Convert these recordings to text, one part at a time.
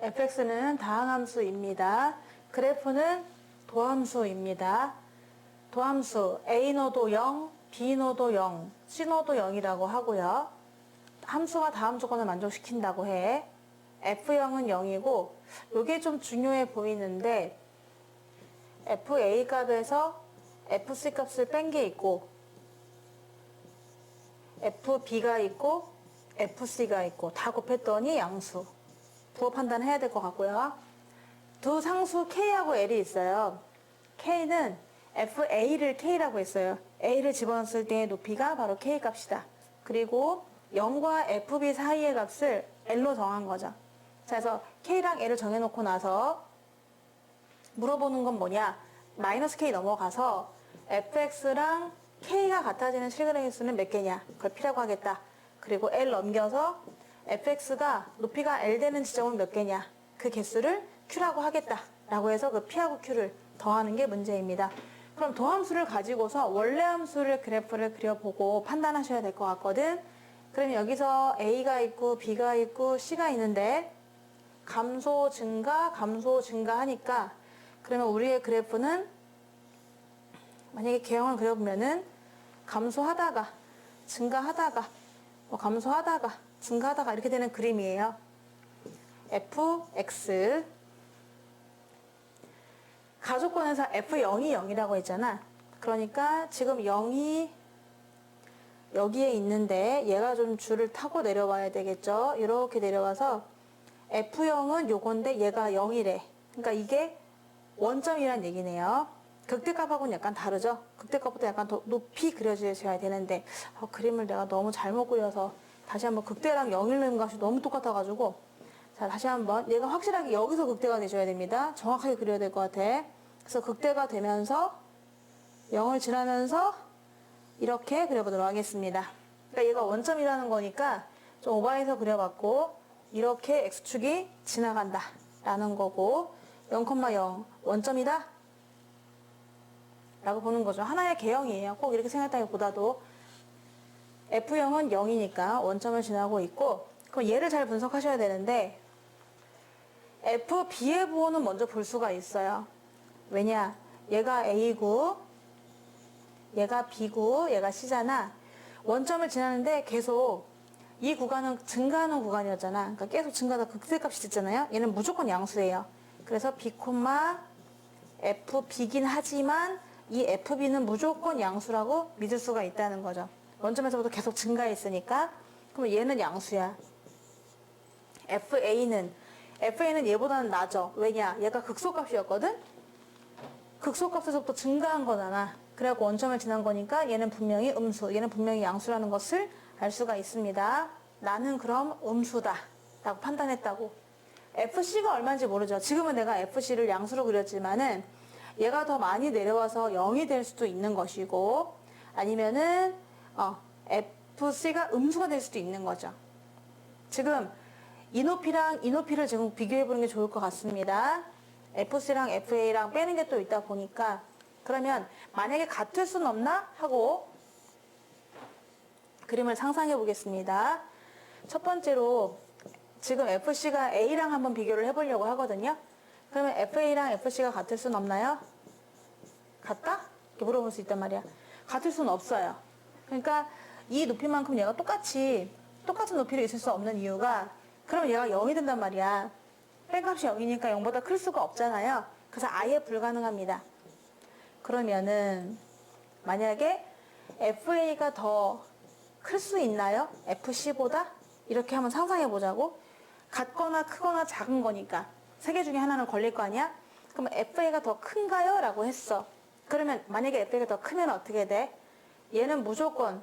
fx는 다항함수입니다. 그래프는 도함수입니다. 도함수 A노도 0, B노도 0, C노도 0이라고 하고요. 함수가 다음 조건을 만족시킨다고 해. F0은 0이고 이게 좀 중요해 보이는데 FA 값에서 FC 값을 뺀 게 있고 FB가 있고 FC가 있고 다 곱했더니 양수. 부호 판단해야 될 것 같고요. 두 상수 K하고 L이 있어요. K는 FA를 K라고 했어요. A를 집어넣었을 때의 높이가 바로 K 값이다. 그리고 0과 FB 사이의 값을 L로 정한 거죠. 자, 그래서 K랑 L을 정해놓고 나서 물어보는 건 뭐냐? 마이너스 K 넘어가서 fx랑 K가 같아지는 실그램 수는 몇 개냐? 그걸 P라고 하겠다. 그리고 L 넘겨서 fx가 높이가 L 되는 지점은 몇 개냐? 그 개수를 Q라고 하겠다. 라고 해서 그 P하고 Q를 더하는 게 문제입니다. 그럼 도함수를 가지고서 원래 함수를 그래프를 그려보고 판단하셔야 될 것 같거든. 그럼 여기서 A가 있고 B가 있고 C가 있는데 감소 증가 하니까 그러면 우리의 그래프는 만약에 개형을 그려보면은 감소하다가 증가하다가 감소하다가 증가하다가 이렇게 되는 그림이에요. fx 가조건에서 f0이 0이라고 했잖아. 그러니까 지금 0이 여기에 있는데 얘가 좀 줄을 타고 내려와야 되겠죠. 이렇게 내려와서 f0은 요건데 얘가 0이래. 그러니까 이게 원점이란 얘기네요. 극대값하고는 약간 다르죠. 극대값보다 약간 더 높이 그려주셔야 되는데 그림을 내가 너무 잘못 그려서 다시 한번 극대랑 0일 넣은 값이 너무 똑같아가지고 자 다시 한번 얘가 확실하게 여기서 극대가 되셔야 됩니다. 정확하게 그려야 될 것 같아. 그래서 극대가 되면서 0을 지나면서 이렇게 그려보도록 하겠습니다. 그러니까 얘가 원점이라는 거니까 좀 오버해서 그려봤고 이렇게 x축이 지나간다 라는 거고 0,0 원점이다 라고 보는 거죠. 하나의 개형이에요. 꼭 이렇게 생각하기보다도 F0은 0이니까 원점을 지나고 있고 그럼 얘를 잘 분석하셔야 되는데 FB의 부호는 먼저 볼 수가 있어요. 왜냐? 얘가 A고 얘가 B고 얘가 C잖아. 원점을 지나는데 계속 이 구간은 증가하는 구간이었잖아. 그러니까 계속 증가하다 극대값이 됐잖아요. 얘는 무조건 양수예요. 그래서 B, FB긴 하지만 이 FB는 무조건 양수라고 믿을 수가 있다는 거죠. 원점에서부터 계속 증가했으니까 그럼 얘는 양수야. FA는 얘보다는 낮아. 왜냐? 얘가 극소값이었거든? 극소값에서부터 증가한 거잖아. 그래갖고 원점을 지난 거니까 얘는 분명히 음수, 얘는 분명히 양수라는 것을 알 수가 있습니다. 나는 그럼 음수다 라고 판단했다고. FC가 얼마인지 모르죠. 지금은 내가 FC를 양수로 그렸지만은 얘가 더 많이 내려와서 0이 될 수도 있는 것이고 아니면은 FC가 음수가 될 수도 있는 거죠. 지금 이 높이랑 이 높이를 지금 비교해 보는 게 좋을 것 같습니다. FC랑 FA랑 빼는 게 또 있다 보니까 그러면 만약에 같을 순 없나? 하고 그림을 상상해 보겠습니다. 첫 번째로 지금 FC가 A랑 한번 비교를 해보려고 하거든요. 그러면 FA랑 FC가 같을 순 없나요? 같다? 이렇게 물어볼 수 있단 말이야. 같을 순 없어요. 그러니까 이 높이만큼 얘가 똑같은 높이로 있을 수 없는 이유가 그러면 얘가 0이 된단 말이야. 뺀값이 0이니까 0보다 클 수가 없잖아요. 그래서 아예 불가능합니다. 그러면은 만약에 FA가 더 클 수 있나요? FC보다? 이렇게 한번 상상해 보자고. 같거나 크거나 작은 거니까 세 개 중에 하나는 걸릴 거 아니야? 그러면 FA가 더 큰가요? 라고 했어. 그러면 만약에 FA가 더 크면 어떻게 돼? 얘는 무조건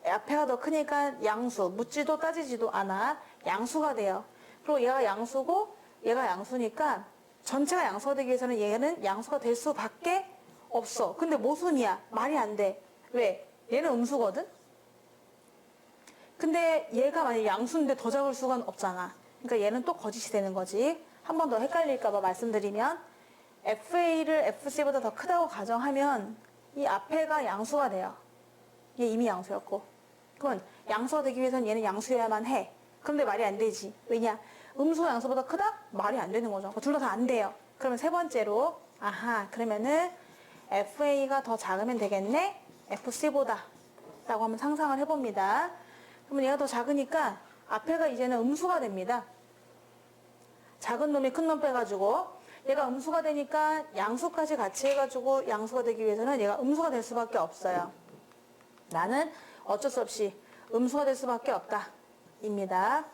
앞에가 더 크니까 양수, 묻지도 따지지도 않아. 양수가 돼요. 그리고 얘가 양수고 얘가 양수니까 전체가 양수가 되기 위해서는 얘는 양수가 될 수밖에 없어. 근데 모순이야. 말이 안 돼. 왜? 얘는 음수거든? 근데 얘가 만약 양수인데 더 작을 수가 없잖아. 그러니까 얘는 또 거짓이 되는 거지. 한 번 더 헷갈릴까봐 말씀드리면 FA를 FC보다 더 크다고 가정하면 이 앞에가 양수가 돼요. 얘 이미 양수였고. 그러면 양수가 되기 위해서는 얘는 양수여야만 해. 그런데 말이 안 되지. 왜냐? 음수가 양수보다 크다? 말이 안 되는 거죠. 둘 다 안 돼요. 그러면 세 번째로, 그러면은 FA가 더 작으면 되겠네? FC보다. 라고 한번 상상을 해봅니다. 그러면 얘가 더 작으니까 앞에가 이제는 음수가 됩니다. 작은 놈이 큰 놈 빼가지고 얘가 음수가 되니까 양수까지 같이 해가지고 양수가 되기 위해서는 얘가 음수가 될 수밖에 없어요. 나는 어쩔 수 없이 음수가 될 수밖에 없다. 입니다.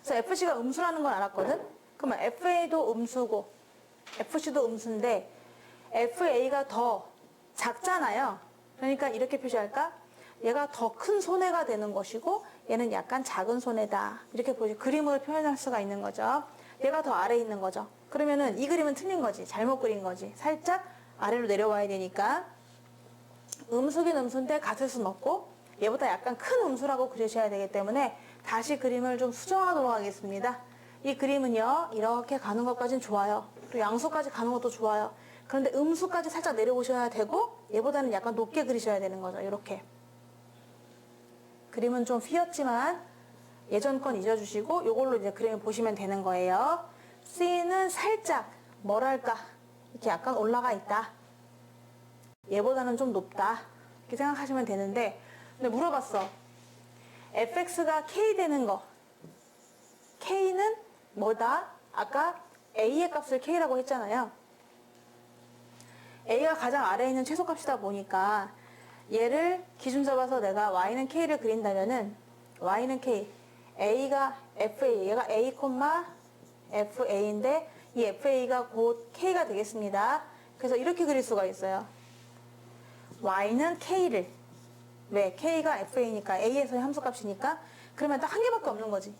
그래서 FC가 음수라는 걸 알았거든? 그러면 FA도 음수고 FC도 음수인데 FA가 더 작잖아요. 그러니까 이렇게 표시할까? 얘가 더 큰 손해가 되는 것이고 얘는 약간 작은 손해다. 이렇게 그림으로 표현할 수가 있는 거죠. 얘가 더 아래에 있는 거죠. 그러면은 이 그림은 틀린 거지. 잘못 그린 거지. 살짝 아래로 내려와야 되니까 음수긴 음수인데 같을 순 없고 얘보다 약간 큰 음수라고 그리셔야 되기 때문에 다시 그림을 좀 수정하도록 하겠습니다. 이 그림은요. 이렇게 가는 것까지는 좋아요. 또 양수까지 가는 것도 좋아요. 그런데 음수까지 살짝 내려오셔야 되고 얘보다는 약간 높게 그리셔야 되는 거죠. 이렇게. 그림은 좀 휘었지만 예전 건 잊어주시고 이걸로 이제 그림을 보시면 되는 거예요. C는 살짝 뭐랄까 이렇게 약간 올라가 있다. 얘보다는 좀 높다. 이렇게 생각하시면 되는데 근데 물어봤어. fx가 k 되는 거. k는 뭐다? 아까 a의 값을 k라고 했잖아요. a가 가장 아래에 있는 최소값이다 보니까 얘를 기준 잡아서 내가 y는 k를 그린다면은 y는 k, a가 fa, 얘가 a, fa인데 이 fa가 곧 k가 되겠습니다. 그래서 이렇게 그릴 수가 있어요. y는 k를 왜? k가 fa니까 a에서의 함수값이니까 그러면 딱 한 개밖에 없는 거지.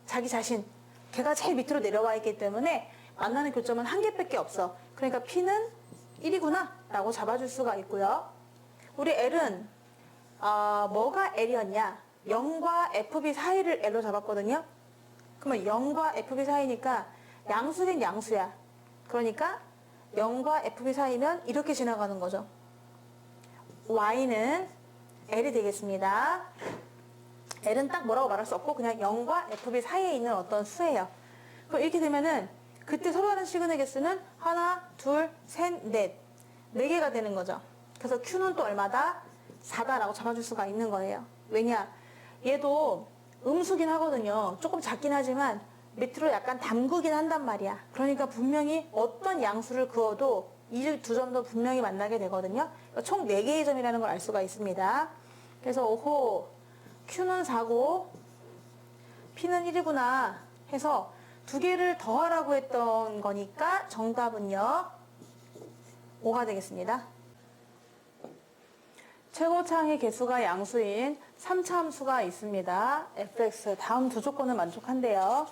자기 자신. 걔가 제일 밑으로 내려와 있기 때문에 만나는 교점은 한 개밖에 없어. 그러니까 p는 1이구나 라고 잡아줄 수가 있고요. 우리 L은 뭐가 L이었냐? 0과 FB 사이를 L로 잡았거든요. 그러면 0과 FB 사이니까 양수긴 양수야. 그러니까 0과 FB 사이면 이렇게 지나가는 거죠. Y는 L이 되겠습니다. L은 딱 뭐라고 말할 수 없고 그냥 0과 FB 사이에 있는 어떤 수예요. 그럼 이렇게 되면은 그때 서로 다른 시그널 개수는 하나, 둘, 셋, 넷. 4개가 되는 거죠. 그래서 Q는 또 얼마다? 4다라고 잡아줄 수가 있는 거예요. 왜냐? 얘도 음수긴 하거든요. 조금 작긴 하지만 밑으로 약간 담그긴 한단 말이야. 그러니까 분명히 어떤 양수를 그어도 이 두 점도 분명히 만나게 되거든요. 총 4개의 점이라는 걸 알 수가 있습니다. 그래서 오호 Q는 4고 P는 1이구나 해서 2개를 더하라고 했던 거니까 정답은요. 5가 되겠습니다. 최고차항의 개수가 양수인 3차 함수가 있습니다. fx 다음 두 조건은 만족한데요.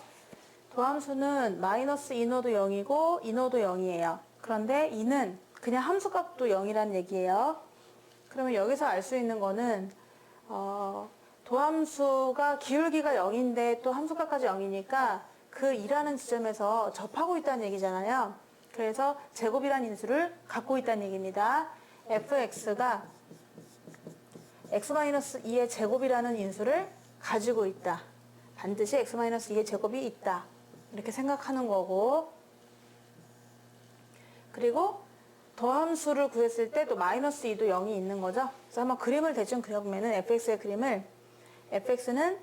도함수는 마이너스 2노도 0이고 2노도 0이에요. 그런데 2는 그냥 함수값도 0이라는 얘기예요. 그러면 여기서 알 수 있는 거는 도함수가 기울기가 0인데 또 함수값까지 0이니까 그 2라는 지점에서 접하고 있다는 얘기잖아요. 그래서 제곱이라는 인수를 갖고 있다는 얘기입니다. fx가 x-2의 제곱이라는 인수를 가지고 있다. 반드시 x-2의 제곱이 있다. 이렇게 생각하는 거고 그리고 더함수를 구했을 때 또 마이너스 2도 0이 있는 거죠. 그래서 한번 그림을 대충 그려보면은 fx의 그림을 fx는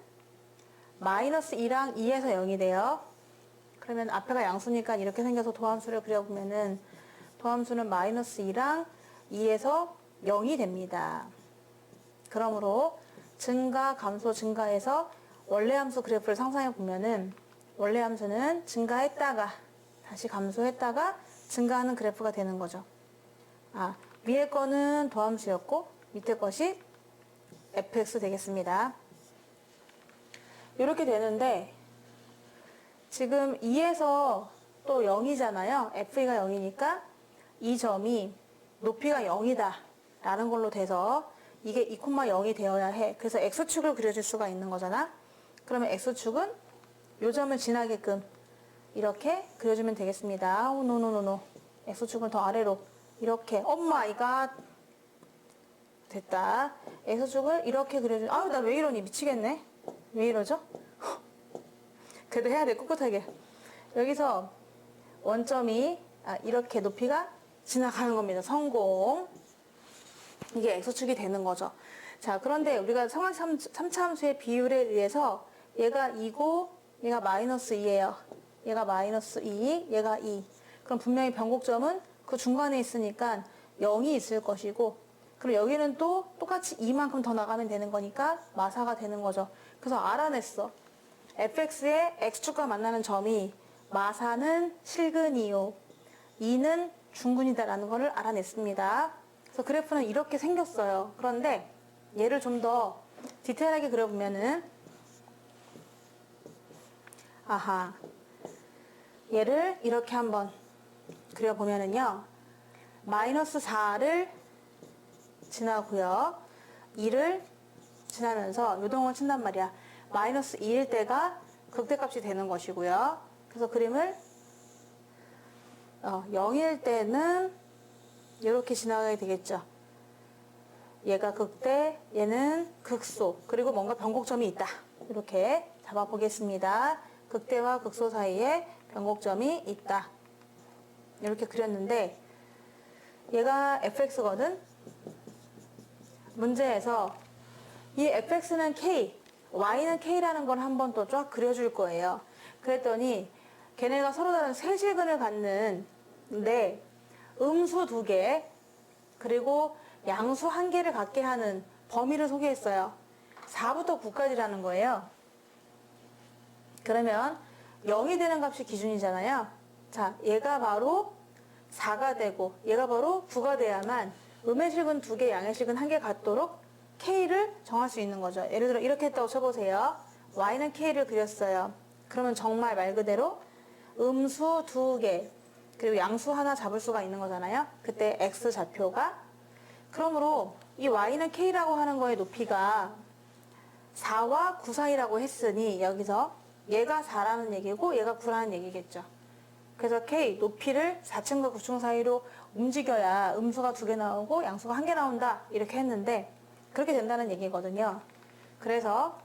마이너스 2랑 2에서 0이 돼요. 그러면 앞에가 양수니까 이렇게 생겨서 도함수를 그려보면은 도함수는 마이너스 2랑 2에서 0이 됩니다. 그러므로 증가, 감소, 증가해서 원래 함수 그래프를 상상해 보면은 원래 함수는 증가했다가 다시 감소했다가 증가하는 그래프가 되는 거죠. 위에 거는 도함수였고 밑에 것이 fx 되겠습니다. 이렇게 되는데 지금 2에서 또 0이잖아요. f가 0이니까 이 점이 높이가 0이다 라는 걸로 돼서 이게 2,0이 되어야 해. 그래서 x축을 그려줄 수가 있는 거잖아. 그러면 x축은 요 점을 지나게끔 이렇게 그려주면 되겠습니다. 노노노노. x축을 더 아래로 이렇게 엄마이갓 됐다. x축을 이렇게 그려주면 나 왜 이러니 미치겠네. 왜 이러죠? 그래도 해야 돼 꿋꿋하게. 여기서 원점이 이렇게 높이가 지나가는 겁니다. 성공. 이게 x축이 되는 거죠. 자, 그런데 우리가 상황 3차 함수의 비율에 의해서 얘가 2고 얘가 마이너스 2예요. 얘가 마이너스 2, 얘가 2. 그럼 분명히 변곡점은 그 중간에 있으니까 0이 있을 것이고, 그럼 여기는 또 똑같이 2만큼 더 나가면 되는 거니까 마사가 되는 거죠. 그래서 알아냈어. fx의 x축과 만나는 점이 마사는 실근이요, 2는 중근이다라는 거를 알아냈습니다. 그래서 그래프는 이렇게 생겼어요. 그런데 얘를 좀 더 디테일하게 그려보면은, 아하, 얘를 이렇게 한번 그려보면은요, 마이너스 4를 지나고요, 2를 지나면서 요동을 친단 말이야. 마이너스 2일 때가 극대값이 되는 것이고요. 그래서 그림을 0일 때는 이렇게 지나가게 되겠죠. 얘가 극대, 얘는 극소, 그리고 뭔가 변곡점이 있다. 이렇게 잡아보겠습니다. 극대와 극소 사이에 변곡점이 있다. 이렇게 그렸는데 얘가 fx거든. 문제에서 이 fx는 k, y는 k라는 걸 한번 또 쫙 그려줄 거예요. 그랬더니 걔네가 서로 다른 세실근을 갖는데 음수 2개 그리고 양수 1개를 갖게 하는 범위를 소개했어요. 4부터 9까지라는 거예요. 그러면 0이 되는 값이 기준이잖아요. 자, 얘가 바로 4가 되고 얘가 바로 9가 돼야만 음의 실근 2개, 양의 실근 1개 같도록 k를 정할 수 있는 거죠. 예를 들어 이렇게 했다고 쳐보세요. y는 k를 그렸어요. 그러면 정말 말 그대로 음수 2개 그리고 양수 하나 잡을 수가 있는 거잖아요. 그때 x 좌표가, 그러므로 이 y는 k라고 하는 거의 높이가 4와 9 사이라고 했으니 여기서 얘가 4라는 얘기고 얘가 9라는 얘기겠죠. 그래서 k 높이를 4층과 9층 사이로 움직여야 음수가 2개 나오고 양수가 1개 나온다 이렇게 했는데 그렇게 된다는 얘기거든요. 그래서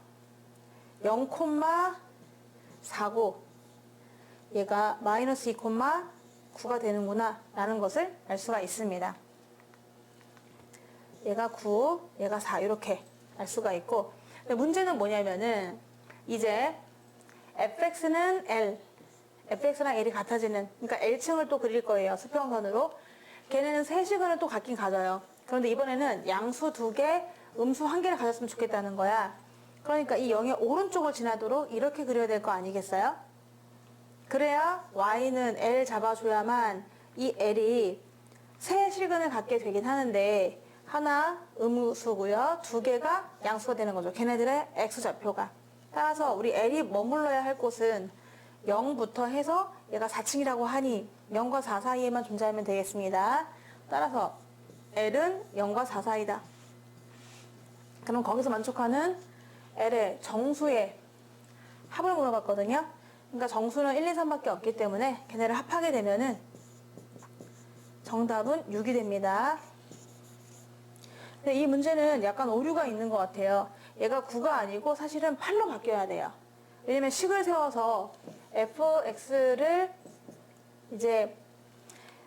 0,4고 얘가 마이너스 2,9가 되는구나 라는 것을 알 수가 있습니다. 얘가 9, 얘가 4 이렇게 알 수가 있고, 근데 문제는 뭐냐면은 이제 fx는 L, fx랑 L이 같아지는, 그러니까 L층을 또 그릴 거예요. 수평선으로. 걔네는 세시근을 또 갖긴 가져요. 그런데 이번에는 양수 2개, 음수 1개를 가졌으면 좋겠다는 거야. 그러니까 이 0의 오른쪽을 지나도록 이렇게 그려야 될 거 아니겠어요? 그래야 y는 L 잡아줘야만 이 L이 세 실근을 갖게 되긴 하는데 하나 음수고요. 2개가 양수가 되는 거죠. 걔네들의 x좌표가. 따라서 우리 L이 머물러야 할 곳은 0부터 해서 얘가 4층이라고 하니 0과 4 사이에만 존재하면 되겠습니다. 따라서 L은 0과 4 사이다. 그럼 거기서 만족하는 L의 정수의 합을 물어봤거든요. 그러니까 정수는 1, 2, 3밖에 없기 때문에 걔네를 합하게 되면은 정답은 6이 됩니다. 근데 이 문제는 약간 오류가 있는 것 같아요. 얘가 9가 아니고 사실은 8로 바뀌어야 돼요. 왜냐면 식을 세워서 fx를 이제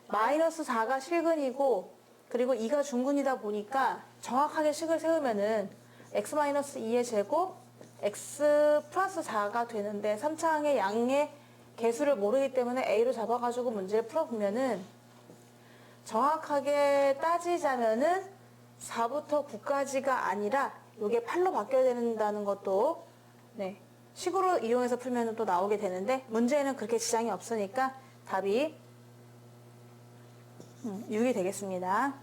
마이너스 4가 실근이고 그리고 2가 중근이다 보니까 정확하게 식을 세우면은 x-2의 제곱 x 플러스 4가 되는데 3차항의 양의 개수를 모르기 때문에 a로 잡아가지고 문제를 풀어보면은 정확하게 따지자면은 4부터 9까지가 아니라 이게 8로 바뀌어야 된다는 것도 식으로 이용해서 풀면 또 나오게 되는데 문제에는 그렇게 지장이 없으니까 답이 6이 되겠습니다.